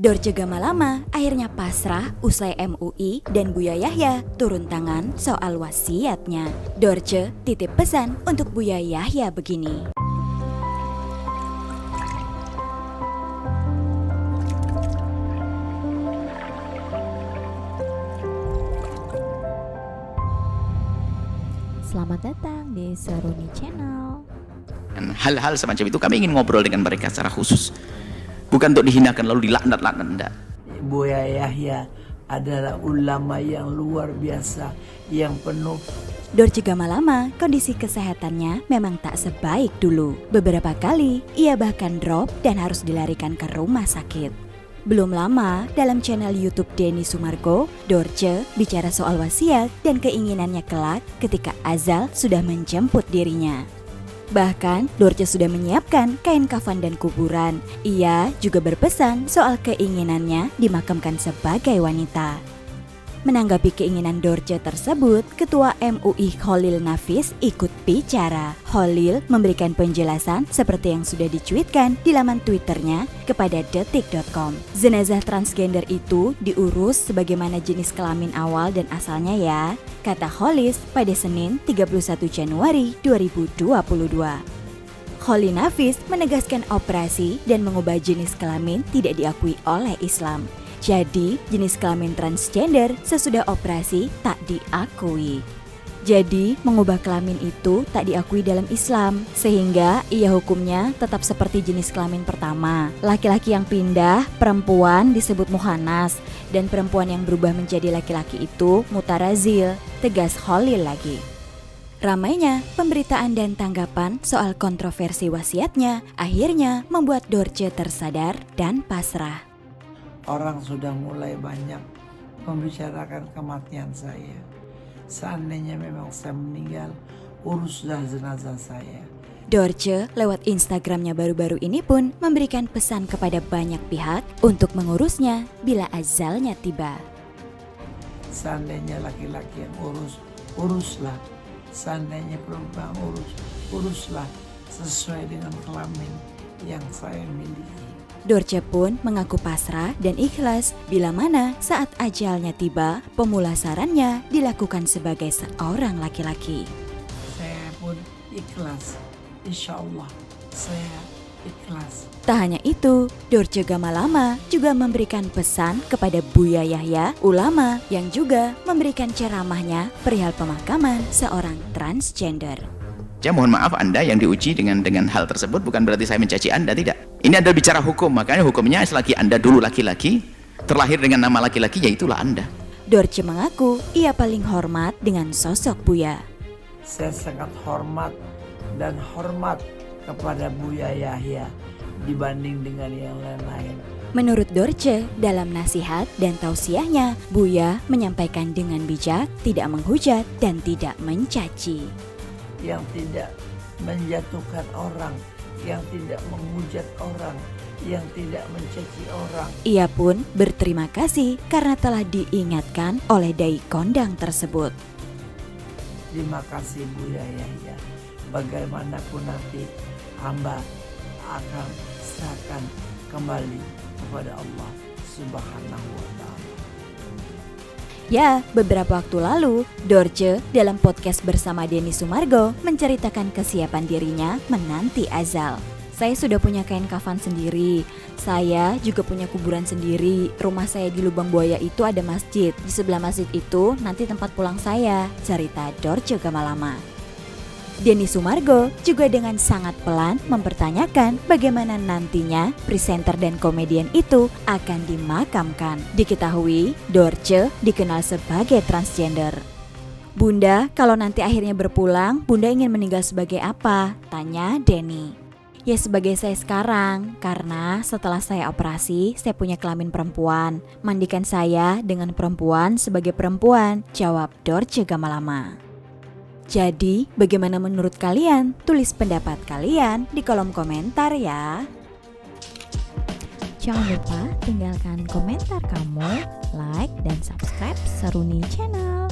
Dorce Gamalama akhirnya pasrah usai MUI dan Buya Yahya turun tangan soal wasiatnya. Dorce titip pesan untuk Buya Yahya begini. Selamat datang di Seruni Channel. Hal-hal semacam itu kami ingin ngobrol dengan mereka secara khusus. Bukan untuk dihinakan lalu dilaknat-laknat, enggak. Buya Yahya adalah ulama yang luar biasa, yang penuh. Dorce Gamalama, kondisi kesehatannya memang tak sebaik dulu. Beberapa kali ia bahkan drop dan harus dilarikan ke rumah sakit. Belum lama, dalam channel YouTube Denny Sumargo, Dorce bicara soal wasiat dan keinginannya kelak ketika azal sudah menjemput dirinya. Bahkan, Dorce sudah menyiapkan kain kafan dan kuburan. Ia juga berpesan soal keinginannya dimakamkan sebagai wanita. Menanggapi keinginan Dorce tersebut, Ketua MUI Khalil Nafis ikut bicara. Khalil memberikan penjelasan seperti yang sudah dicuitkan di laman Twitternya kepada detik.com. Jenazah transgender itu diurus sebagaimana jenis kelamin awal dan asalnya ya, kata Khalil pada Senin 31 Januari 2022. Khalil Nafis menegaskan operasi dan mengubah jenis kelamin tidak diakui oleh Islam. Jadi, jenis kelamin transgender sesudah operasi tak diakui. Jadi, mengubah kelamin itu tak diakui dalam Islam, sehingga ia hukumnya tetap seperti jenis kelamin pertama. Laki-laki yang pindah, perempuan disebut muhannas, dan perempuan yang berubah menjadi laki-laki itu mutarazil, tegas Khalil lagi. Ramainya pemberitaan dan tanggapan soal kontroversi wasiatnya akhirnya membuat Dorce tersadar dan pasrah. Orang sudah mulai banyak membicarakan kematian saya. Seandainya memang saya meninggal, uruslah jenazah saya. Dorce lewat Instagramnya baru-baru ini pun memberikan pesan kepada banyak pihak untuk mengurusnya bila azalnya tiba. Seandainya laki-laki yang uruslah. Seandainya perempuan uruslah sesuai dengan kelamin yang saya miliki. Dorce pun mengaku pasrah dan ikhlas bila mana saat ajalnya tiba, pemulasarannya dilakukan sebagai seorang laki-laki. Saya pun ikhlas, insya Allah saya ikhlas. Tak hanya itu, Dorce Gamalama juga memberikan pesan kepada Buya Yahya, ulama yang juga memberikan ceramahnya perihal pemakaman seorang transgender. Ya mohon maaf Anda yang diuji dengan hal tersebut bukan berarti saya mencaci Anda, tidak. Ini adalah bicara hukum, makanya hukumnya selagi Anda dulu laki-laki, terlahir dengan nama laki-laki, ya itulah Anda. Dorce mengaku ia paling hormat dengan sosok Buya. Saya sangat hormat kepada Buya Yahya dibanding dengan yang lain-lain. Menurut Dorce, dalam nasihat dan tausiahnya, Buya menyampaikan dengan bijak, tidak menghujat dan tidak mencaci. Yang tidak menjatuhkan orang, yang tidak menghujat orang, yang tidak mencaci orang. Ia pun berterima kasih karena telah diingatkan oleh dai kondang tersebut. Terima kasih Buya Yahya. Bagaimanapun nanti hamba akan serahkan kembali kepada Allah Subhanahu wa Ta'ala. Ya, beberapa waktu lalu, Dorce dalam podcast bersama Denny Sumargo menceritakan kesiapan dirinya menanti azal. Saya sudah punya kain kafan sendiri, saya juga punya kuburan sendiri. Rumah saya di Lubang Buaya itu ada masjid. Di sebelah masjid itu nanti tempat pulang saya, cerita Dorce Gamalama. Denny Sumargo juga dengan sangat pelan mempertanyakan bagaimana nantinya presenter dan komedian itu akan dimakamkan. Diketahui, Dorce dikenal sebagai transgender. Bunda, kalau nanti akhirnya berpulang, Bunda ingin meninggal sebagai apa? Tanya Denny. Ya sebagai saya sekarang, karena setelah saya operasi, saya punya kelamin perempuan. Mandikan saya dengan perempuan sebagai perempuan, jawab Dorce Gamalama. Jadi, bagaimana menurut kalian? Tulis pendapat kalian di kolom komentar ya. Jangan lupa tinggalkan komentar kamu, like dan subscribe Seruni Channel.